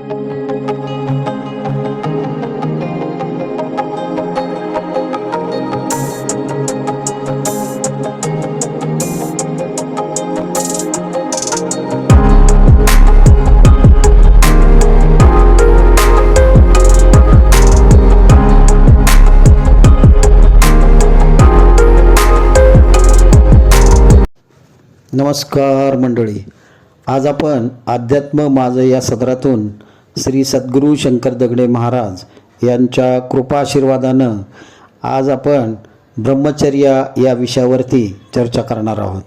नमस्कार मंडळी, आज आपण अध्यात्म माझं या सदरातून श्री सद्गुरू शंकर दगडे महाराज यांच्या कृपाआशीर्वादानं आज आपण ब्रह्मचर्य या विषयावरती चर्चा करणार आहोत.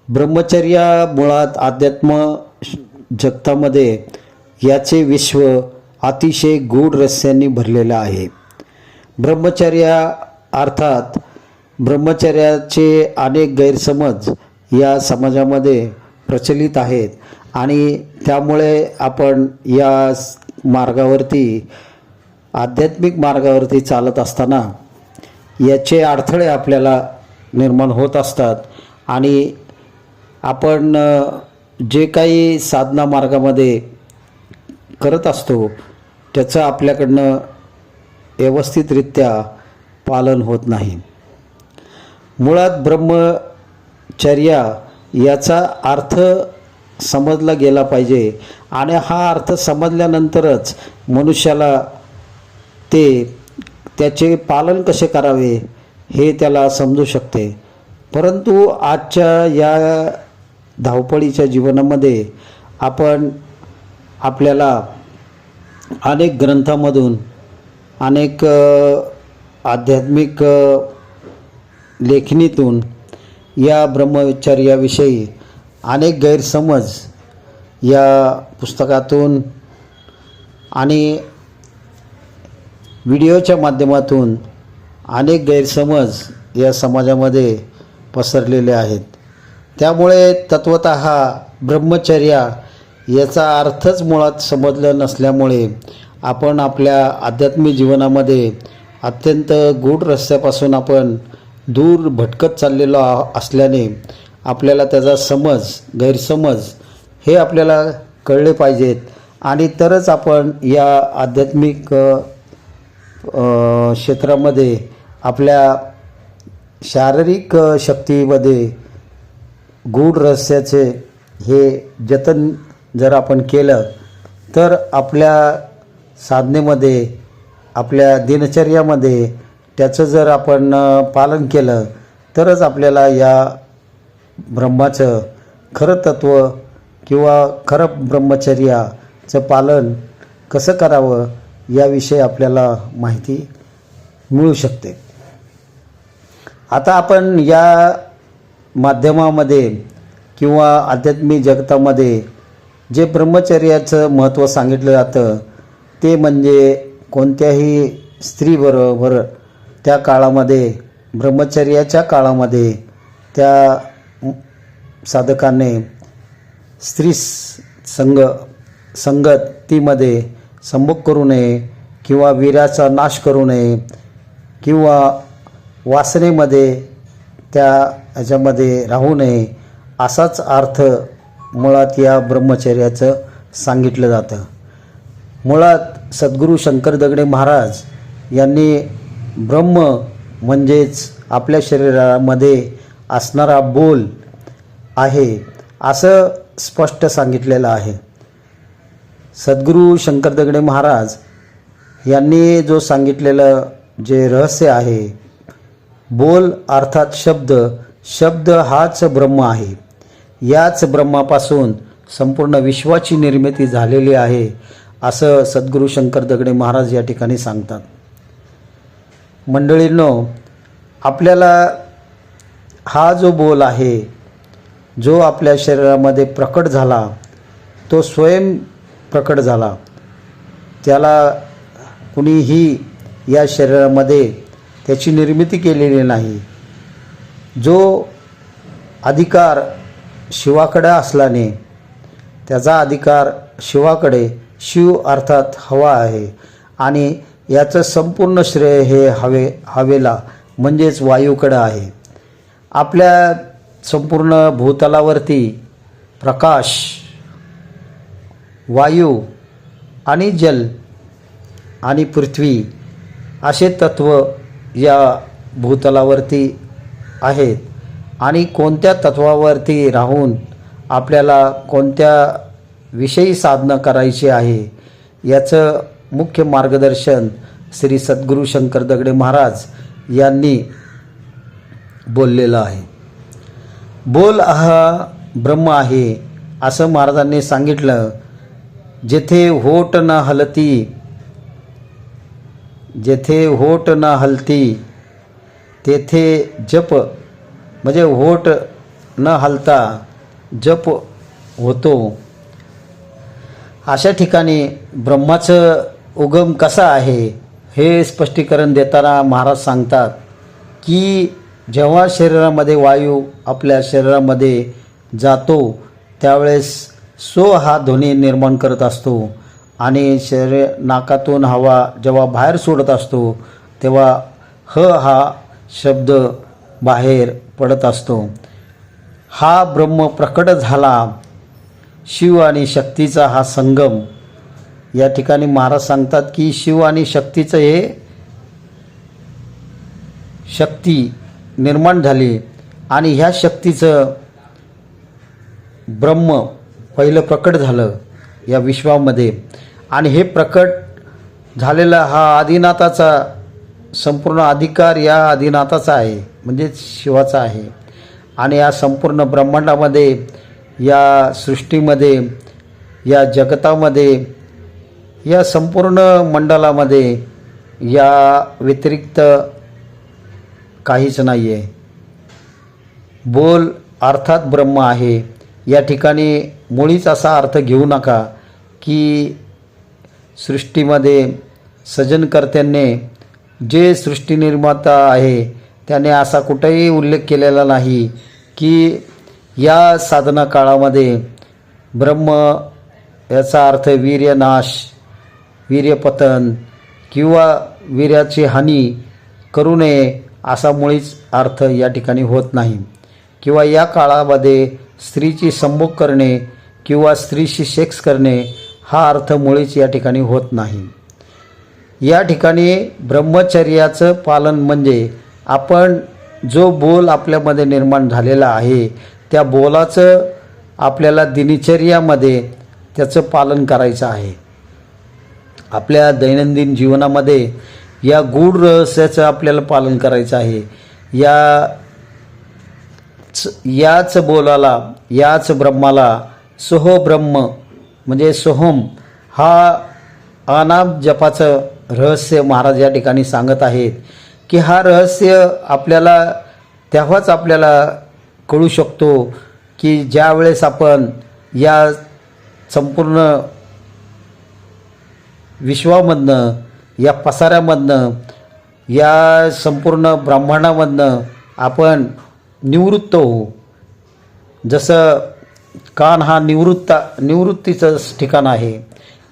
ब्रह्मचर्य मुळात अध्यात्म जगतामध्ये याचे विश्व अतिशय गूढ रहस्यांनी भरलेलं आहे. ब्रह्मचर्य अर्थात ब्रह्मचर्याचे अनेक गैरसमज या समाजामध्ये प्रचलित आहेत आणि त्यामुळे आपण या मार्गावरती आध्यात्मिक मार्गावरती चालत असताना याचे अडथळे आपल्याला निर्माण होत असतात आणि आपण जे काही साधना मार्गामध्ये करत असतो त्याचं आपल्याकडनं व्यवस्थितरित्या पालन होत नाही. मुळात ब्रह्मचर्य याचा अर्थ समजला गेला पाहिजे आणि हा अर्थ समजल्यानंतरच मनुष्याला त्याचे पालन कसे करावे हे त्याला समजू शकते. परंतु आजच्या या धावपळीच्या जीवनामध्ये आपल्याला अनेक ग्रंथामधून अनेक आध्यात्मिक लेखणीतून या ब्रह्मचर्याविषयी अनेक गैरसमज या पुस्तकातून आणि व्हिडिओच्या माध्यमातून अनेक गैरसमज या समाजामध्ये पसरलेले आहेत. त्यामुळे तत्वतः ब्रह्मचर्य याचा अर्थच मुळात समजला नसल्यामुळे आपण आपल्या आध्यात्मिक जीवनामध्ये अत्यंत गूढ रस्त्यापासून आपण दूर भटकत चाललेलो असल्याने आपल्याला त्याचा गैरसमज हे आपल्याला कळले पाहिजेत आणि तरच आपण या आध्यात्मिक क्षेत्रामध्ये आपल्या शारीरिक शक्तीमध्ये गूढ रहस्याचे हे जतन जर आपण केलं तर आपल्या साधनेमध्ये आपल्या दिनचर्यामध्ये त्याचं जर आपण पालन केलं तरच आपल्याला या ब्रह्माचं खरं तत्त्व किंवा खरं ब्रह्मचर्याचं पालन कसं करावं याविषयी आपल्याला माहिती मिळू शकते. आता आपण या माध्यमामध्ये किंवा आध्यात्मिक जगतामध्ये जे ब्रह्मचर्याचं महत्त्व सांगितलं जातं ते म्हणजे कोणत्याही स्त्रीबरोबर त्या काळामध्ये ब्रह्मचर्याच्या काळामध्ये त्या साधकाने स्त्री संगतीमध्ये संभोग करू नये किंवा वीर्याचा नाश करू नये किंवा वासनेमध्ये ह्याच्यामध्ये राहू नये असाच अर्थ मुळात या ब्रह्मचर्याचं सांगितलं जातं. मुळात सद्गुरू शंकर दगडे महाराज यांनी ब्रह्म म्हणजेच आपल्या शरीरामध्ये असणारा बोल आहे असं स्पष्ट सांगितलेलं आहे. सद्गुरू शंकर दगडे महाराज यांनी जो सांगितलेलं जे रहस्य आहे, बोल अर्थात शब्द हाच ब्रह्म आहे. याच ब्रह्मापासून संपूर्ण विश्वाची निर्मिती झालेली आहे असं सद्गुरू शंकर दगडे महाराज या ठिकाणी सांगतात. मंडळींनो, आपल्याला हा जो बोल आहे जो आपल्या शरीरामध्ये प्रकट झाला तो स्वयं प्रकट झाला. त्याला कुणीही या शरीरामध्ये त्याची निर्मिती केलेली नाही. जो अधिकार शिवाकडे असल्याने त्याचा अधिकार शिवाकडे, शिव अर्थात हवा आहे आणि याचं संपूर्ण श्रेय हे हवेला म्हणजेच वायूकडे आहे. आपल्या संपूर्ण भूतलावरती प्रकाश, वायू आणि जल आणि पृथ्वी असे तत्व या भूतलावरती आहेत आणि कोणत्या तत्वावरती राहून आपल्याला कोणत्या विषयी साधना करायची आहे याचं मुख्य मार्गदर्शन श्री सद्गुरू शंकर दगडे महाराज यांनी बोललेलं आहे. बोल हा ब्रह्म आहे असं महाराजांनी सांगितलं. जेथे होठ न हलती, जेथे होठ न हलती तेथे जप, म्हणजे होठ न हलता जप होतो. अशा ठिकाणी ब्रह्माचं उगम कसा आहे हे स्पष्टीकरण देताना महाराज सांगतात की जेव्हा शरीरामध्ये वायू आपल्या शरीरामध्ये जातो त्यावेळेस सो हा ध्वनी निर्माण करत असतो आणि शरीर नाकातून हवा जेव्हा बाहेर सोडत असतो तेव्हा हा शब्द बाहेर पडत असतो. हा ब्रह्म प्रकट झाला. शिव आणि शक्तीचा हा संगम. या ठिकाणी महाराज सांगतात की शिव आणि शक्तीचं हे शक्ती निर्माण झाली आणि ह्या शक्तीचं ब्रह्म पहिलं प्रकट झालं या विश्वामध्ये आणि हे प्रकट झालेला हा आदिनाथाचा संपूर्ण अधिकार या आदिनाथाचा आहे, म्हणजे शिवाचा आहे. आणि या संपूर्ण ब्रह्मांडामध्ये, या सृष्टीमध्ये, या जगतामध्ये, या संपूर्ण मंडलामध्ये या व्यतिरिक्त काहीच नाही आहे. बोल अर्थात ब्रह्म आहे. या ठिकाणी मुळीच असा अर्थ घेऊ नका की सृष्टीमध्ये सृजनकर्त्याने जे सृष्टी निर्माता आहे त्याने असा कुठेही उल्लेख केलेला नाही की या साधना काळामध्ये ब्रह्म याचा अर्थ वीर्यनाश, वीर्यपतन किंवा वीर्याची हानी करू नये असा मुळीच अर्थ या ठिकाणी होत नाही. किंवा या काळामध्ये स्त्रीची संभोग करणे किंवा स्त्रीशी सेक्स करणे हा अर्थ मुळीच या ठिकाणी होत नाही. या ठिकाणी ब्रह्मचर्याचं पालन म्हणजे आपण जो बोल आपल्यामध्ये निर्माण झालेला आहे त्या बोलाचं आपल्याला दिनचर्यामध्ये त्याचं पालन करायचं आहे. आपल्या दैनंदिन जीवनामध्ये या गूढ रहस्याचं आपल्याला पालन करायचं आहे. याच बोलाला, याच ब्रह्माला सोहब्रह्म म्हणजे सोहम हा अनाम जपाचं रहस्य महाराज या ठिकाणी सांगत आहेत की हा रहस्य आपल्याला तेव्हाच आपल्याला कळू शकतो की ज्या वेळेस आपण या संपूर्ण विश्वामधनं, या पसाऱ्यामधनं, या संपूर्ण ब्रह्मांडामधनं आपण निवृत्त होऊ. जसं कान हा निवृत्तीचं ठिकाण आहे.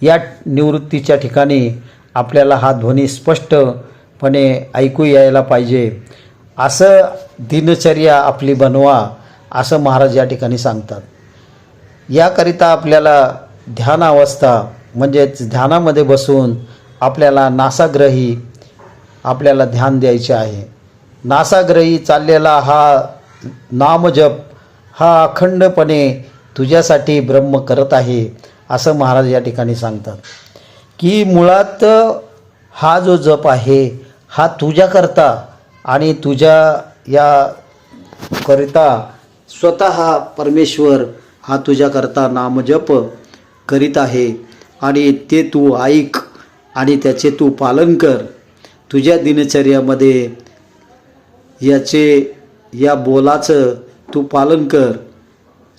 या निवृत्तीच्या ठिकाणी आपल्याला हा ध्वनी स्पष्टपणे ऐकू यायला पाहिजे. असं दिनचर्या आपली बनवा असं महाराज या ठिकाणी सांगतात. याकरिता आपल्याला ध्यान अवस्था म्हणजेच ध्यानामध्ये बसून आपल्याला नासाग्रही आपल्याला ध्यान द्यायचे आहे. नासाग्रही चाललेला हा नामजप हा अखंडपणे तुझ्यासाठी ब्रह्म करत आहे असं महाराज या ठिकाणी सांगतात की मुळात हा जो जप आहे हा तुझ्याकरता आणि तुझ्या या करिता स्वतः परमेश्वर हा तुझ्याकरता नामजप करीत आहे आणि ते तू ऐक आणि त्याचे तू पालन कर. तुझ्या दिनचर्यामध्ये या बोलाचं तू पालन कर.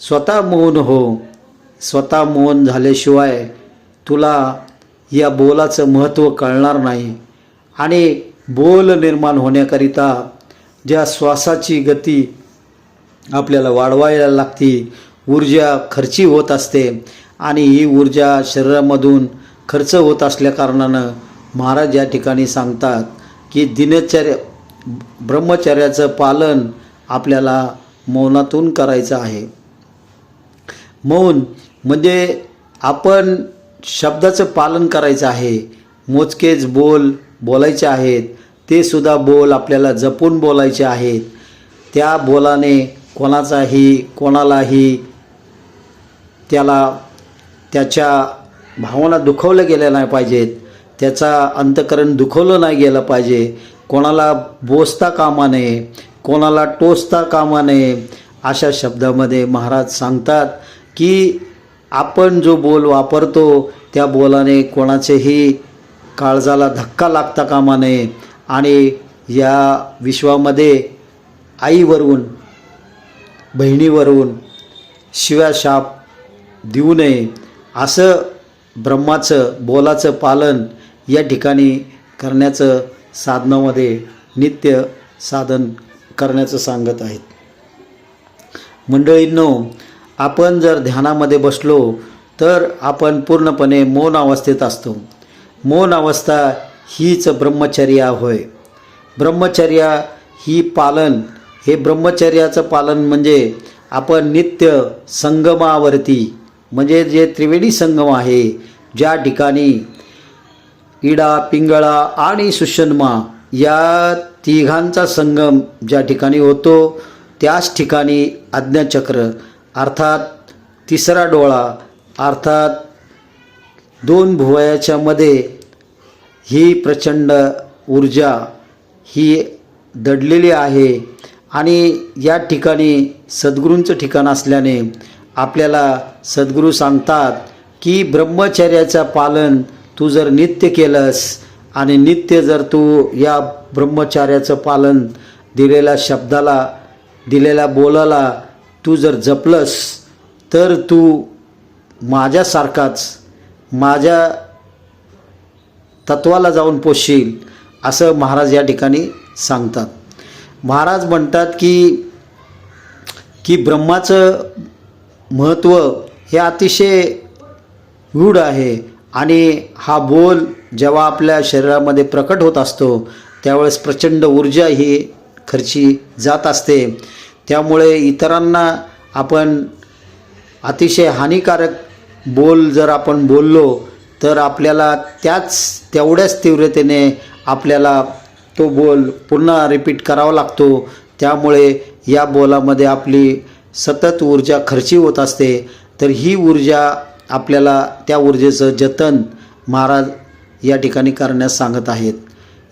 स्वतः मौन हो. स्वतः मौन झाल्याशिवाय तुला या बोलाचं महत्त्व कळणार नाही. आणि बोल निर्माण होण्याकरिता ज्या श्वासाची गती आपल्याला वाढवायला लागते, ऊर्जा खर्ची होत असते आणि ही ऊर्जा शरीरामधून खर्च होत असल्याकारणानं महाराज या ठिकाणी सांगतात की ब्रह्मचर्याचं पालन आपल्याला मौनातून करायचं आहे. मौन म्हणजे आपण शब्दाचं पालन करायचं आहे. मोजकेच बोल बोलायचे आहेत, ते सुद्धा बोल आपल्याला जपून बोलायचे आहेत. त्या बोलाने कोणालाही त्याच्या भावना दुखवल्या गेल्या नाही पाहिजेत, त्याचा अंतःकरण दुखवलं नाही गेलं पाहिजे. कोणाला बोचता कामा नये, कोणाला टोचता कामा नये. अशा शब्दामध्ये महाराज सांगतात की आपण जो बोल वापरतो त्या बोलाने कोणाचेही काळजाला धक्का लागता कामा नये. आणि या विश्वामध्ये आईवरून बहिणीवरून शिव्या शाप देऊ नये. असं ब्रह्माचं बोलाचं पालन या ठिकाणी करण्याचं साधनामध्ये नित्य साधन करण्याचं सांगत आहेत. मंडळींनो, आपण जर ध्यानामध्ये बसलो तर आपण पूर्णपणे मौन अवस्थेत असतो. मौन अवस्था हीच ब्रह्मचर्या होय. ब्रह्मचर्या ही पालन, हे ब्रह्मचर्याचं पालन म्हणजे आपण नित्य संगमावरती, म्हणजे जे त्रिवेणी संगम आहे, ज्या ठिकाणी इडा पिंगळा आणि सुषुम्ना या तिघांचा संगम ज्या ठिकाणी होतो, त्याच ठिकाणी आज्ञाचक्र अर्थात तिसरा डोळा अर्थात दोन भुवयाच्या मध्ये ही प्रचंड ऊर्जा ही दडलेली आहे. आणि या ठिकाणी सद्गुरूंचं ठिकाण असल्याने आपल्याला सद्गुरू सांगतात की ब्रह्मचर्याचं पालन तू जर नित्य केलंस आणि नित्य जर तू या ब्रह्मचर्याचं पालन दिलेल्या शब्दाला, दिलेल्या बोलाला तू जर जपलंस तर तू माझ्यासारखाच माझ्या तत्वाला जाऊन पोचशील, असं महाराज या ठिकाणी सांगतात. महाराज म्हणतात की ब्रह्माचं महत्त्व हे अतिशय गूढ आहे. आणि हा बोल जेव्हा आपल्या शरीरामध्ये प्रकट होत असतो त्यावेळेस प्रचंड ऊर्जा ही खर्ची जात असते. त्यामुळे इतरांना आपण अतिशय हानिकारक बोल जर आपण बोललो तर आपल्याला तेवढ्याच तीव्रतेने आपल्याला तो बोल पुन्हा रिपीट करावा लागतो. त्यामुळे या बोलामध्ये आपली सतत ऊर्जा खर्ची होत असते. तर ही ऊर्जा आपल्याला त्या ऊर्जेचं जतन महाराज या ठिकाणी करण्यास सांगत आहेत.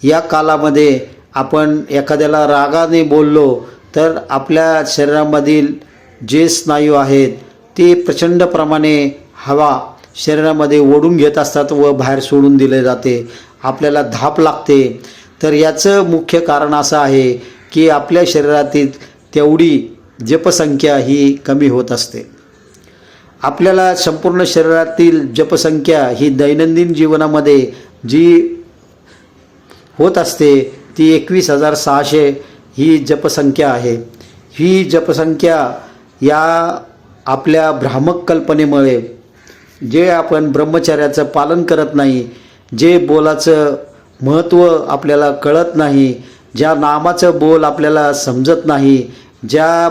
या कालामध्ये आपण एखाद्याला रागाने बोललो तर आपल्या शरीरामधील जे स्नायू आहेत ते प्रचंड प्रमाणे हवा शरीरामध्ये ओढून घेत असतात व बाहेर सोडून दिले जाते, आपल्याला धाप लागते. तर याचं मुख्य कारण असं आहे की आपल्या शरीरातील तेवढी जपसंख्या ही कमी होत असते. आपल्याला संपूर्ण शरीरातील जपसंख्या ही दैनंदिन जीवनामध्ये जी होत असते ती 21,600 ही जपसंख्या आहे. ही जपसंख्या या आपल्या भ्रामक कल्पनेमुळे, जे आपण ब्रह्मचर्याचं पालन करत नाही, जे बोलाचं महत्त्व आपल्याला कळत नाही, ज्या नामाचं बोल आपल्याला समजत नाही, ज्या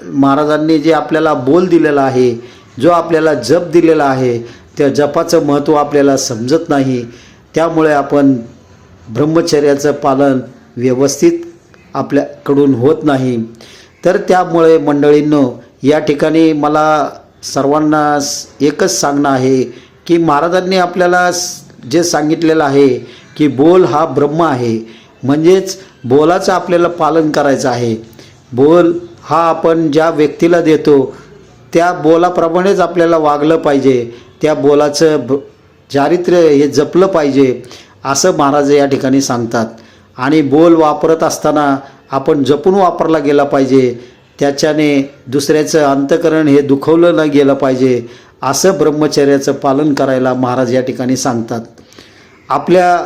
महाराजांनी जे आपल्याला बोल दिलेला आहे, जो आपल्याला जप दिलेला आहे, त्या जपाचं महत्त्व आपल्याला समजत नाही. त्यामुळे आपण ब्रह्मचर्याचं पालन व्यवस्थित आपल्याकडून होत नाही. तर त्यामुळे मंडळींनो, या ठिकाणी मला सर्वांना एकच सांगणं आहे की महाराजांनी आपल्याला जे सांगितलेलं आहे की बोल हा ब्रह्म आहे, म्हणजेच बोलाचं आपल्याला पालन करायचं आहे. बोल हा आपण ज्या व्यक्तीला देतो त्या बोलाप्रमाणेच आपल्याला वागलं पाहिजे, त्या बोलाचं चारित्र्य हे जपलं पाहिजे, असं महाराज या ठिकाणी सांगतात. आणि बोल वापरत असताना आपण जपून वापरला गेला पाहिजे, त्याच्याने दुसऱ्याचं अंतःकरण हे दुखवलं न गेलं पाहिजे, असं ब्रह्मचर्याचं पालन करायला महाराज या ठिकाणी सांगतात. आपल्या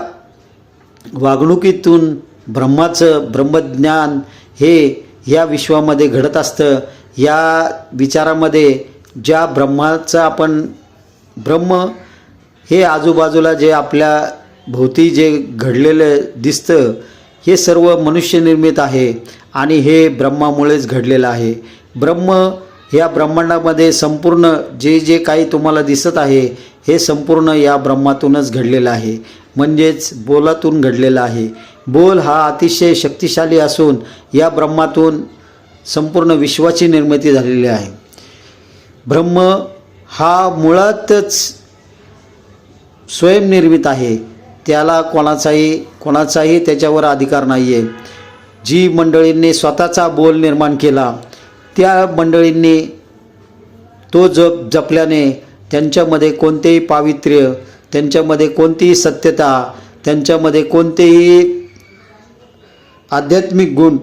वागणुकीतून ब्रह्मज्ञान हे या विश्वामध्ये घडत असतं. या विचारामध्ये ज्या ब्रह्माचं आपण ब्रह्म हे आजूबाजूला जे आपल्या भोवती जे घडलेलं दिसतं हे सर्व मनुष्यनिर्मित आहे आणि हे ब्रह्मामुळेच घडलेलं आहे. ब्रह्म या ब्रह्मांडामध्ये संपूर्ण जे जे काही तुम्हाला दिसत आहे हे संपूर्ण या ब्रह्मातूनच घडलेलं आहे, म्हणजेच बोलातून घडलेलं आहे. बोल हा अतिशय शक्तिशाली असून या ब्रह्मातून संपूर्ण विश्वाची निर्मिती झालेली आहे. ब्रह्म हा मुळातच स्वयंनिर्मित आहे, त्याला कोणाचाही त्याच्यावर अधिकार नाही आहे. जी मंडळींनी स्वतःचा बोल निर्माण केला त्या मंडळींनी तो जपल्याने त्यांच्यामध्ये कोणतेही पावित्र्य, त्यांच्यामध्ये कोणतीही सत्यता, त्यांच्यामध्ये कोणतेही आध्यात्मिक गुण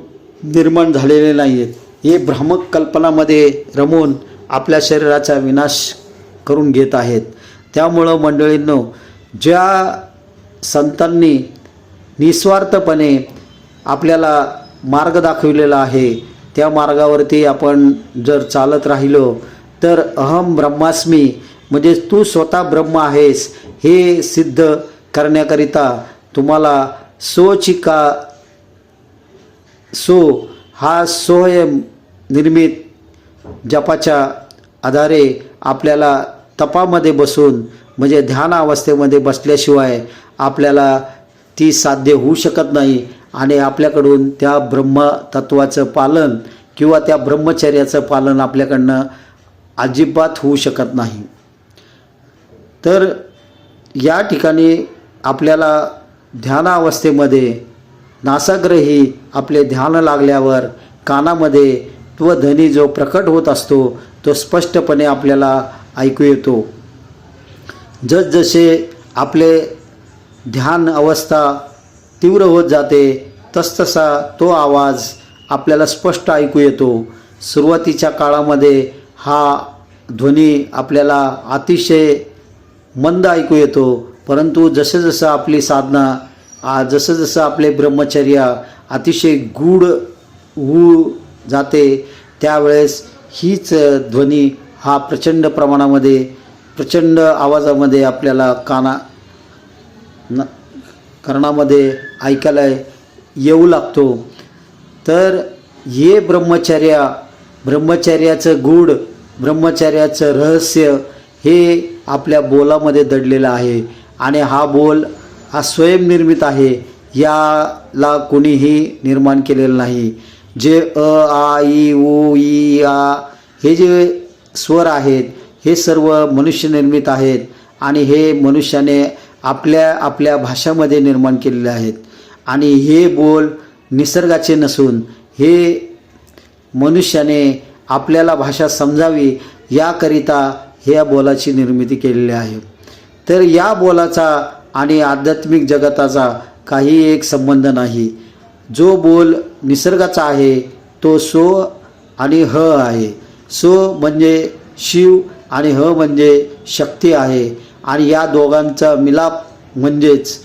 निर्माण झालेले नाही आहेत. हे भ्रामक कल्पनामध्ये रमून आपल्या शरीराचा विनाश करून घेत आहेत. त्यामुळं मंडळींनो, ज्या संतांनी निस्वार्थपणे आपल्याला मार्ग दाखविलेला आहे त्या मार्गावरती आपण जर चालत राहिलो तर अहम ब्रह्मास्मी म्हणजे तू स्वतः ब्रह्म आहेस हे सिद्ध करण्याकरिता तुम्हाला सो हा स्वयं निर्मित जपाच्या आधारे आपल्याला तपामध्ये बसून म्हणजे ध्यान अवस्थेमध्ये बसल्याशिवाय आपल्याला ती साध्य होऊ शकत नाही आणि आपल्याकडून त्या ब्रह्मतत्वाचं पालन किंवा त्या ब्रह्मचर्याचं पालन आपल्याकडनं अजिबात होऊ शकत नाही. तर या ठिकाणी आपल्याला ध्यानावस्थेमध्ये नासाग्रही आपले ध्यान लागल्यावर कानामध्ये तो ध्वनी जो प्रकट होत असतो तो स्पष्टपणे आपल्याला ऐकू येतो. जसजसे आपले ध्यान अवस्था तीव्र होत जाते तसतसा तो आवाज आपल्याला स्पष्ट ऐकू येतो. सुरुवातीच्या काळामध्ये हा ध्वनी आपल्याला अतिशय मंद ऐकू येतो, परंतु जसं जसं आपली साधना जसं जसं आपले ब्रह्मचर्य अतिशय गूढ होऊ जाते त्यावेळेस हीच ध्वनी हा प्रचंड प्रमाणामध्ये प्रचंड आवाजामध्ये आपल्याला कर्णामध्ये ऐकायला येऊ लागतो. तर हे ब्रह्मचर्याचं गूढ ब्रह्मचर्याचं रहस्य हे आपल्या बोलामध्ये दडलेलं आहे आणि हा बोल हा स्वयंनिर्मित आहे, याला कोणीही निर्माण केलेलं नाही. जे आ ई उ ई आ हे जे स्वर आहेत हे सर्व मनुष्यनिर्मित आहेत आणि हे मनुष्याने आपल्या भाषामध्ये निर्माण केलेले आहेत आणि हे बोल निसर्गाचे नसून हे मनुष्याने आपल्याला भाषा समजावी याकरिता ह्या बोलाची निर्मिती केलेली आहे. तर या बोलाचा आणि आध्यात्मिक जगताचा काही एक संबंध नाही. जो बोल निसर्गाचा आहे तो सो आणि ह आहे. सो म्हणजे शिव आणि ह म्हणजे शक्ती आहे आणि या दोघांचा मिलाप म्हणजेच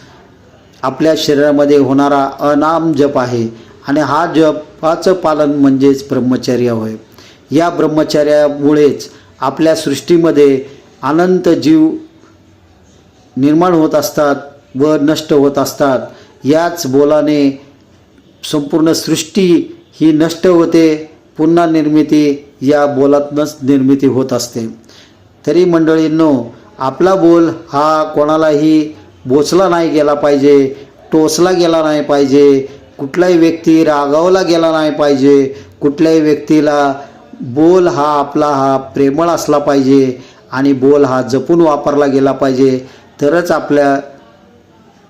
आपल्या शरीरामध्ये होणारा अनाम जप आहे आणि हा जपाचं पालन म्हणजेच ब्रह्मचर्य होय. या ब्रह्मचर्यामुळेच आपल्या सृष्टीमध्ये अनंत जीव निर्माण होत असतात व नष्ट होत असतात. याच बोलाने संपूर्ण सृष्टी ही नष्ट होते, पुन्हा निर्मिती या बोलातूनच निर्मिती होत असते. तरी मंडळींनो, आपला बोल हा कोणालाही बोचला नाही गेला पाहिजे, टोचला गेला नाही पाहिजे, कुठलाही व्यक्ती रागावला गेला नाही पाहिजे. कुठल्याही व्यक्तीला बोल हा आपला हा प्रेमळ असला पाहिजे आणि बोल हा जपून वापरला गेला पाहिजे. तरच आपल्या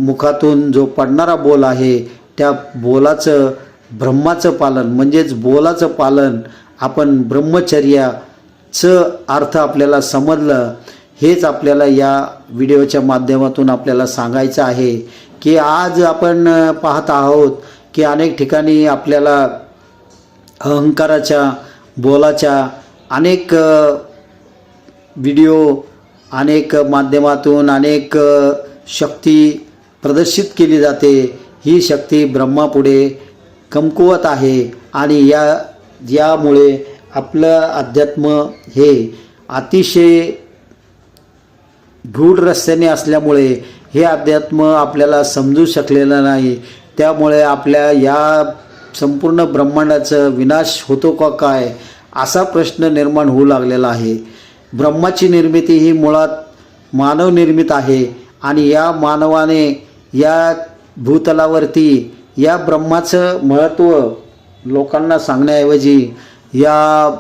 मुखातून जो पडणारा बोल आहे त्या बोलाचं ब्रह्माचं पालन म्हणजेच बोलाचं पालन आपण ब्रह्मचर्याचं अर्थ आपल्याला समजलं. हेच आपल्याला या व्हिडिओच्या माध्यमातून आपल्याला सांगायचं आहे की आज आपण पाहत आहोत की अनेक ठिकाणी आपल्याला अहंकाराच्या बोलाच्या अनेक व्हिडिओ अनेक माध्यमातून अनेक शक्ती प्रदर्शित केली जाते. ही शक्ती ब्रह्मापुढे कमकुवत आहे आणि यामुळे आपलं अध्यात्म हे अतिशय गूढ रस्त्याने असल्यामुळे हे अध्यात्म आपल्याला समजू शकलेलं नाही. त्यामुळे आपल्या या संपूर्ण ब्रह्मांडाचा विनाश होतो का काय असा प्रश्न निर्माण होऊ लागलेला आहे. ब्रह्माची निर्मिती ही मुळात मानवनिर्मित आहे आणि या मानवाने या भूतलावरती या ब्रह्माचं महत्त्व लोकांना सांगण्याऐवजी या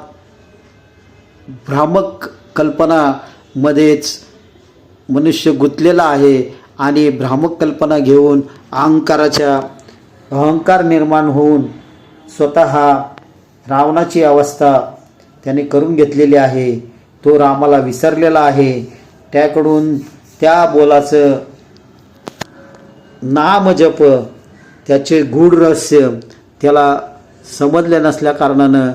भ्रामक कल्पनामध्येच मनुष्य गुंतलेला आहे आणि भ्रामक कल्पना घेऊन अहंकार निर्माण होऊन स्वतः रावणाची अवस्था त्याने करून घेतलेली आहे. तो रामाला विसरलेला आहे. त्याकडून त्या बोलाचं नामजप त्याचे गूढ रहस्य त्याला समजले नसल्या कारणानं,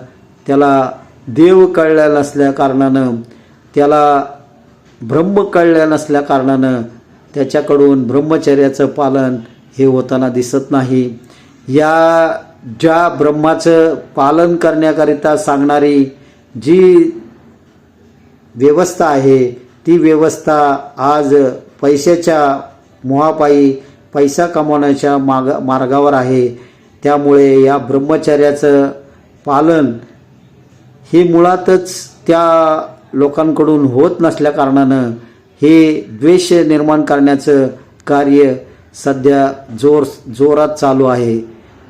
त्याला देव कळल्या नसल्या कारणानं, त्याला ब्रह्म कळल्या नसल्या कारणानं त्याच्याकडून ब्रह्मचर्याचं पालन हे होताना दिसत नाही. या ज्या ब्रह्माचं पालन करण्याकरिता सांगणारी जी व्यवस्था आहे ती व्यवस्था आज पैशाच्या मोहापायी पैसा कमावण्याच्या मार्गावर आहे. त्यामुळे या ब्रह्मचर्याचं पालन हे मुळातच त्या लोकांकडून होत नसल्या कारणानं हे द्वेष निर्माण करण्याचं कार्य सध्या जोरात चालू आहे.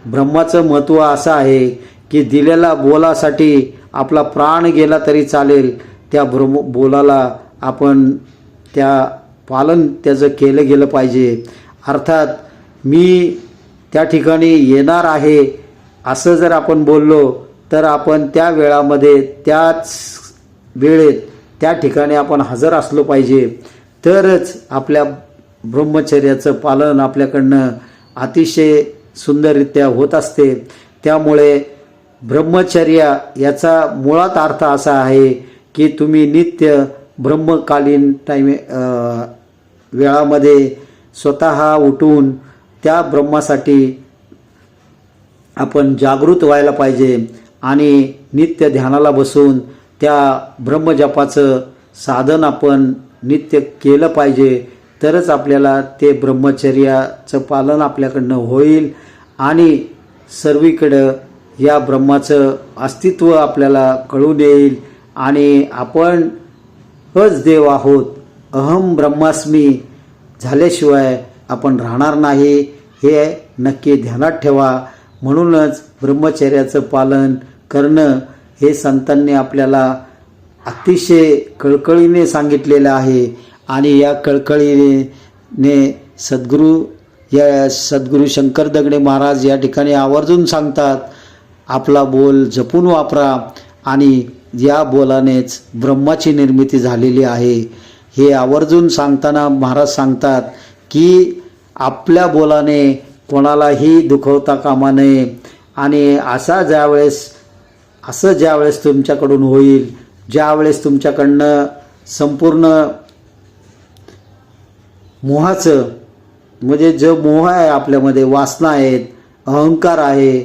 ब्रह्माचं महत्त्व असं आहे की दिलेल्या बोलासाठी आपला प्राण गेला तरी चालेल, त्या बोलाला आपण पालन त्याचं केलं गेलं पाहिजे. अर्थात मी त्या ठिकाणी येणार आहे असं जर आपण बोललो तर आपण त्या वेळामध्ये त्याच वेळेत त्या ठिकाणी आपण हजर असलो पाहिजे. तरच आपल्या ब्रह्मचर्याचं पालन आपल्याकडनं अतिशय सुंदररित्या होत असते. त्यामुळे ब्रह्मचर्य याचा मुळात अर्थ असा आहे की तुम्ही नित्य ब्रह्मकालीन वेळामध्ये स्वतः उठून त्या ब्रह्मासाठी आपण जागृत व्हायला पाहिजे आणि नित्य ध्यानाला बसून त्या ब्रह्मजपाचं साधन आपण नित्य केलं पाहिजे. तरच आपल्याला ते ब्रह्मचर्याचं पालन आपल्याकडनं होईल आणि सर्वीकडं या ब्रह्माचं अस्तित्व आपल्याला कळून येईल आणि आपण हच देव आहोत, अहम ब्रह्मास्मी झाल्याशिवाय आपण राहणार नाही, हे नक्की ध्यानात ठेवा. म्हणूनच ब्रह्मचर्याचं पालन करणं हे संतांनी आपल्याला अतिशय कळकळीने सांगितलेलं आहे आणि या कळकळीने सद्गुरू शंकर दगडे महाराज या ठिकाणी आवर्जून सांगतात, आपला बोल जपून वापरा आणि या बोलानेच ब्रह्माची निर्मिती झालेली आहे. हे आवर्जून सांगताना महाराज सांगतात की आपल्या बोलाने कोणालाही दुखवता कामा नये आणि ज्यावेळेस तुमच्याकडून होईल, ज्यावेळेस तुमच्याकडनं संपूर्ण मोहाचं म्हणजे जो मोह आहे आपल्यामध्ये, वासना आहेत, अहंकार आहे,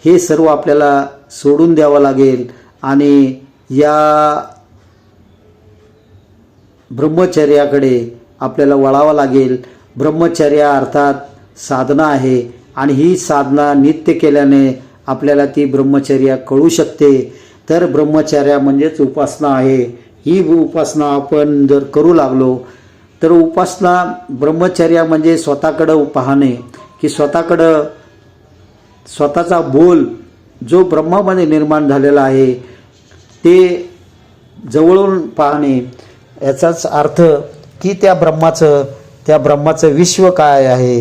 हे सर्व आपल्याला सोडून द्यावं लागेल आणि या ब्रह्मचर्याकडे आपल्याला वळावं लागेल. ब्रह्मचर्य अर्थात साधना आहे आणि ही साधना नित्य केल्याने आपल्याला ती ब्रह्मचर्या कळू शकते. तर ब्रह्मचर्या म्हणजेच उपासना आहे. ही उपासना आपण जर करू लागलो तर उपासना ब्रह्मचर्या म्हणजे स्वतःकडं पाहणे, की स्वतःचा बोल जो ब्रह्मामध्ये निर्माण झालेला आहे ते जवळून पाहणे. याचाच अर्थ की त्या ब्रह्माचं विश्व काय आहे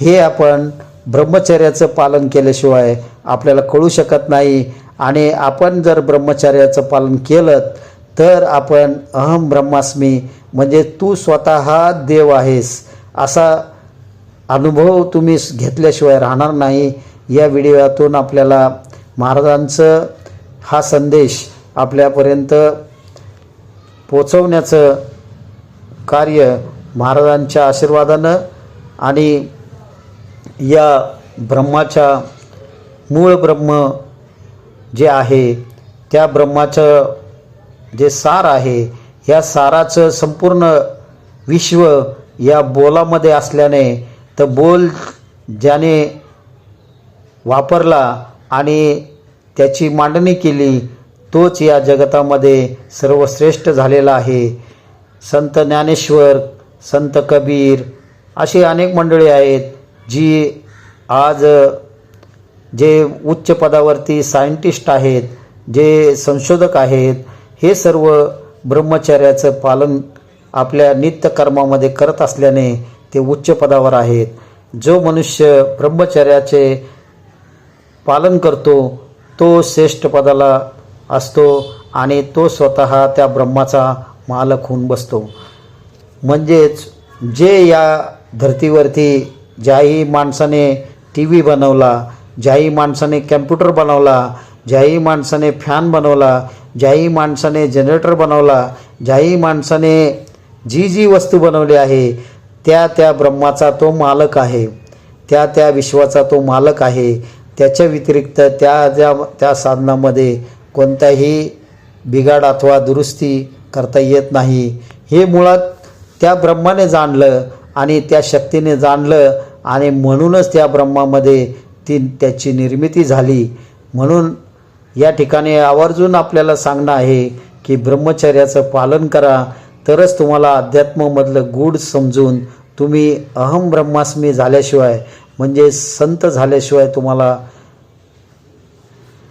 हे आपण ब्रह्मचर्याचं पालन केल्याशिवाय आपल्याला कळू शकत नाही. आणि आपण जर ब्रह्मचर्याचं पालन केलं तर आपण अहम ब्रह्मास्मी म्हणजे तू स्वतः देव आहेस असा अनुभव तुम्ही घेतल्याशिवाय राहणार नाही. या व्हिडिओतून आपल्याला महाराजांचं हा संदेश आपल्यापर्यंत पोचवण्याचं कार्य महाराजांच्या आशीर्वादानं आणि या ब्रह्माच्या मूळ ब्रह्म जे आहे त्या ब्रह्माचं जे सार आहे ह्या साराचं संपूर्ण विश्व या बोलामध्ये असल्याने तर बोल ज्याने वापरला आणि त्याची मांडणी केली तोच या जगतामध्ये सर्वश्रेष्ठ झालेला आहे. संत ज्ञानेश्वर, संत कबीर अशी अनेक मंडळी आहेत जी आज जे उच्च पदावरती सायंटिस्ट आहेत, जे संशोधक आहेत, हे सर्व ब्रह्मचर्याचं पालन आपल्या नित्यकर्मामध्ये करत असल्याने ते उच्च पदावर आहेत. जो मनुष्य ब्रह्मचर्याचे पालन करतो तो श्रेष्ठ पदाला असतो आणि तो स्वतः त्या ब्रह्माचा मालक होऊन बसतो. म्हणजेच जे या धर्तीवरती ज्याही माणसाने टी व्ही बनवला, ज्याही माणसाने कॅम्प्युटर बनवला, ज्याही माणसाने फॅन बनवला, ज्याही माणसाने जनरेटर बनवला, ज्याही माणसाने जी वस्तू बनवली आहे त्या ब्रह्माचा तो मालक आहे, त्या विश्वाचा तो मालक आहे. त्याच्या व्यतिरिक्त त्या साधनामध्ये कोणताही बिघाड अथवा दुरुस्ती करता येत नाही. हे मुळात त्या ब्रह्माने जाणलं आणि त्या शक्तीने जाणलं आणि म्हणूनच त्या ब्रह्मामध्ये त्याची निर्मिती झाली. म्हणून या ठिकाणी आवर्जून आपल्याला सांगणं आहे की ब्रह्मचर्याचं पालन करा, तरच तुम्हाला अध्यात्मामधलं गूढ समजून तुम्ही अहम ब्रह्मास्मी झाल्याशिवाय म्हणजे संत झाल्याशिवाय तुम्हाला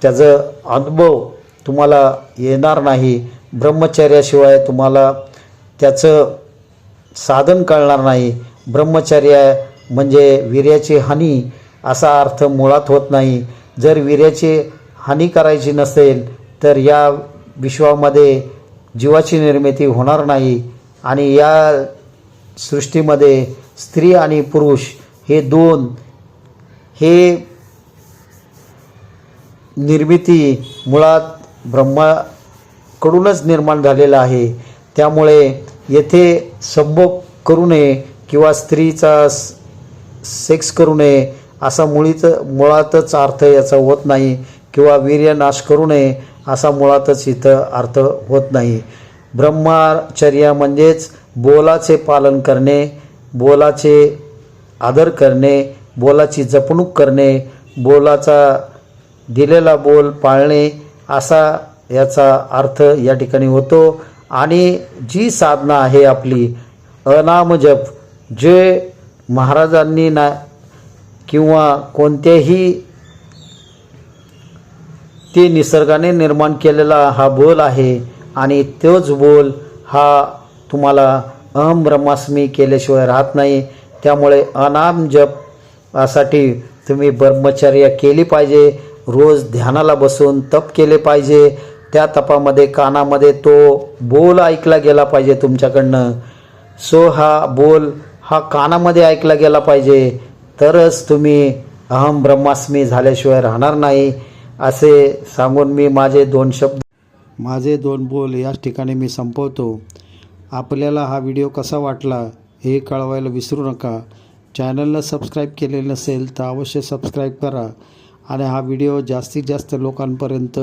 त्याचा अनुभव तुम्हाला येणार नाही. ब्रह्मचर्याशिवाय तुम्हाला त्याचं साधन कळणार नाही. ब्रह्मचर्य म्हणजे वीर्याची हानी असा अर्थ मुळात होत नाही. जर वीर्याची हानी करायची नसेल तर या विश्वामध्ये जीवाची निर्मिती होणार नाही आणि या सृष्टीमध्ये स्त्री आणि पुरुष हे दोन हे निर्मिती मुळात ब्रह्माकडूनच निर्माण झालेलं आहे. त्यामुळे येथे संभोग करू नये किंवा स्त्रीचा सेक्स करू नये असा मुळातच अर्थ याचा होत नाही किंवा वीर्यनाश करू नये असा मुळातच इथं अर्थ होत नाही. ब्रह्मचर्य म्हणजेच बोलाचे पालन करणे, बोलाचे आदर करणे, बोलाची जपणूक करणे, बोलाचा दिलेला बोल पाळणे असा याचा अर्थ या ठिकाणी होतो. आणि जी साधना आहे आपली अनामजप, जे महाराजांनी ना किंवा कोणत्याही ते निसर्गाने निर्माण केलेला हा बोल आहे आणि तोच बोल हा तुम्हाला अहम ब्रह्मास्मी केल्याशिवाय राहत नाही. त्यामुळे अनाम जपासाठी तुम्ही ब्रह्मचर्या केली पाहिजे. रोज ध्यानाला बसून तप केले पाहिजे. त्या तपामध्ये कानामध्ये तो बोल ऐकला गेला पाहिजे तुमच्याकडनं. हा बोल हा कानामध्ये ऐकला गेला पाहिजे, तरच तुम्ही अहम ब्रह्मास्मी झाल्याशिवाय राहणार नाही. असे सांगून मी माझे दोन बोल याच ठिकाणी मी संपवतो. आपल्याला हा व्हिडिओ कसा वाटला हे कळवायला विसरू नका. चॅनलला सबस्क्राईब केले नसेल तर अवश्य सबस्क्राईब करा आणि हा व्हिडिओ जास्तीत जास्त लोकांपर्यंत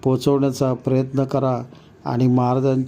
पोहोचवण्याचा प्रयत्न करा आणि महाराजांची